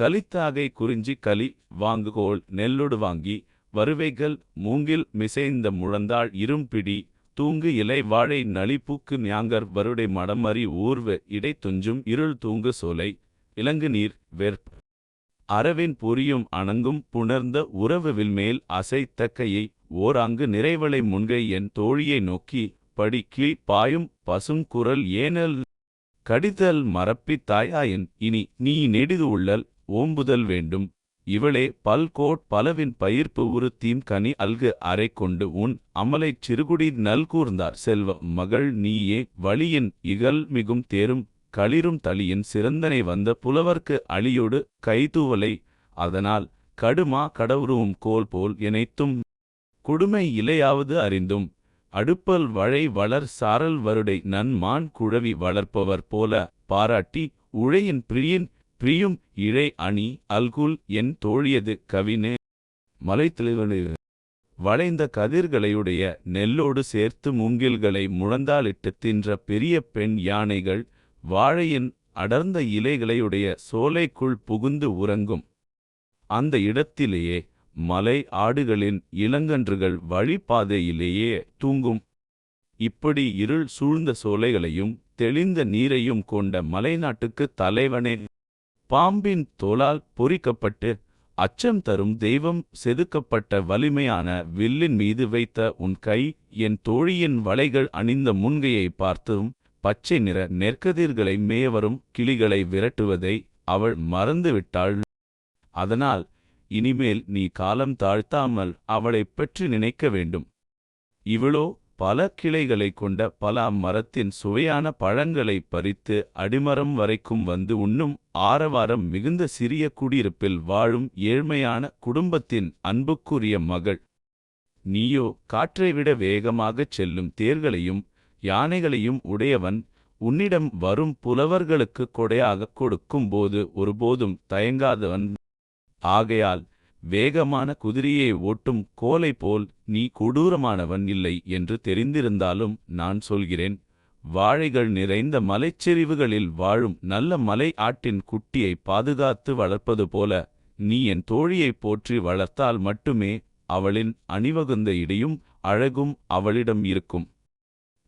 கலித்தாகை குறிஞ்சி களி வாங்குகோள் நெல்லொடு வாங்கி வருவைகள் மூங்கில் மிசைந்த முழந்தாள் இரும்பிடி தூங்கு இலை வாழை நளிப்பூக்கு ஞாங்கர் வருடை மடமறி ஊர்வ இடை துஞ்சும் இருள் தூங்கு சோலை இலங்கு நீர் வெற்ப அரவின் பொரியும் அணங்கும் புணர்ந்த உறவு வில்மேல் அசைத்தக்கையை ஓராங்கு நிறைவளை முன்கை என் தோழியை நோக்கி படி கீழ் பாயும் பசுங்குரல் ஏனல் கடிதல் மறப்பித் தாயாயின் இனி நீ நெடிது உள்ளல் ஓம்புதல் வேண்டும் இவளே பல்கோட் பலவின் பயிர்ப்பு உறுத்தீம் கனி அல்கு அறை கொண்டு உன் அமலைச் சிறுகுடி நல்கூர்ந்தார் செல்வ மகள் நீயே வழியின் இகல் மிகும் தேரும் களிரும் தளியின் சிறந்தனை வந்த புலவர்க்கு அழியோடு கைதூவலை அதனால் கடுமா கடவுருவும் கோல் போல் இணைத்தும் கொடுமை இலையாவது அறிந்தும் அடுப்பல் வழை வளர் சாரல் வருடை நன்மான் குழவி வளர்ப்பவர் போல பாராட்டி உழையின் பிரியும் இழை அணி அல்குல் என் தோழியது கவினே மலைத்தெளிவனு வளைந்த கதிர்களையுடைய நெல்லோடு சேர்த்து மூங்கில்களை முழந்தாலிட்டு தின்ற பெரிய பெண் யானைகள் வாழையின் அடர்ந்த இலைகளையுடைய சோலைக்குள் புகுந்து உறங்கும் அந்த இடத்திலேயே மலை ஆடுகளின் இளங்கன்றுகள் வழிபாதையிலேயே தூங்கும். இப்படி இருள் சூழ்ந்த சோலைகளையும் தெளிந்த நீரையும் கொண்ட மலைநாட்டுக்கு தலைவனே, பாம்பின் தோலால் பொறிக்கப்பட்டு அச்சம் தரும் தெய்வம் செதுக்கப்பட்ட வலிமையான வில்லின் மீது வைத்த உன் கை என் தோழியின் வளைகள் அணிந்த முன்கையை பார்த்தும் பச்சை நிற நெற்கதிர்களை மேயவரும் கிளிகளை விரட்டுவதை அவள் மறந்துவிட்டாள். அதனால் இனிமேல் நீ காலம் தாழ்த்தாமல் அவளைப் பற்றி நினைக்க வேண்டும். இவளோ பல கிளைகளை கொண்ட பலா மரத்தின் சுவையான பழங்களை பறித்து அடிமரம் வரைக்கும் வந்து உண்ணும் ஆரவாரம் மிகுந்த சிறிய குடியிருப்பில் வாழும் ஏழ்மையான குடும்பத்தின் அன்புக்குரிய மகள். நீயோ காற்றைவிட வேகமாகச் செல்லும் தேர்களையும் யானைகளையும் உடையவன். உன்னிடம் வரும் புலவர்களுக்கு கொடையாகக் கொடுக்கும்போது ஒருபோதும் தயங்காதவன். ஆகையால் வேகமான குதிரையை ஓட்டும் கோலை போல் நீ கொடூரமானவன் இல்லை என்று தெரிந்திருந்தாலும் நான் சொல்கிறேன். வாழைகள் நிறைந்த மலைச்செறிவுகளில் வாழும் நல்ல மலை ஆட்டின் குட்டியை பாதுகாத்து வளர்ப்பது போல நீ என் தோழியைப் போற்றி வளர்த்தால் மட்டுமே அவளின் அணிவகுந்த இடையும் அழகும் அவளிடம் இருக்கும்.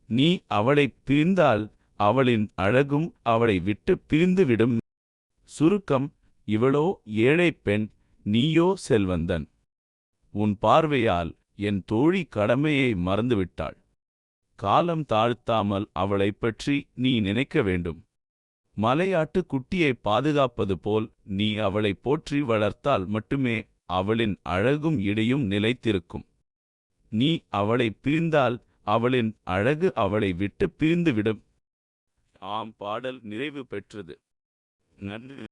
நீ அவளைப் பிரிந்தால் அவளின் அழகும் அவளை விட்டு பிரிந்துவிடும். சுருக்கம்: இவளோ ஏழை பெண், நீயோ செல்வந்தன். உன் பார்வையால் என் தோழி கடமையை மறந்துவிட்டாள். காலம் தாழ்த்தாமல் அவளைப் பற்றி நீ நினைக்க வேண்டும். மலையாட்டு குட்டியை பாதுகாப்பது போல் நீ அவளை போற்றி வளர்த்தால் மட்டுமே அவளின் அழகும் இடையும் நிலைத்திருக்கும். நீ அவளை பிரிந்தால் அவளின் அழகு அவளை விட்டு பிரிந்துவிடும். ஆம், பாடல் நிறைவு பெற்றது. நன்றி.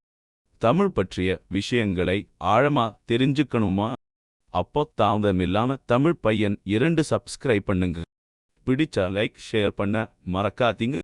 தமிழ் பற்றிய விஷயங்களை ஆழமா தெரிஞ்சுக்கணுமா? அப்போ தாமதமில்லாம தமிழ் பையன் 2 சப்ஸ்கிரைப் பண்ணுங்க. பிடிச்சா லைக் ஷேர் பண்ண மறக்காதீங்க.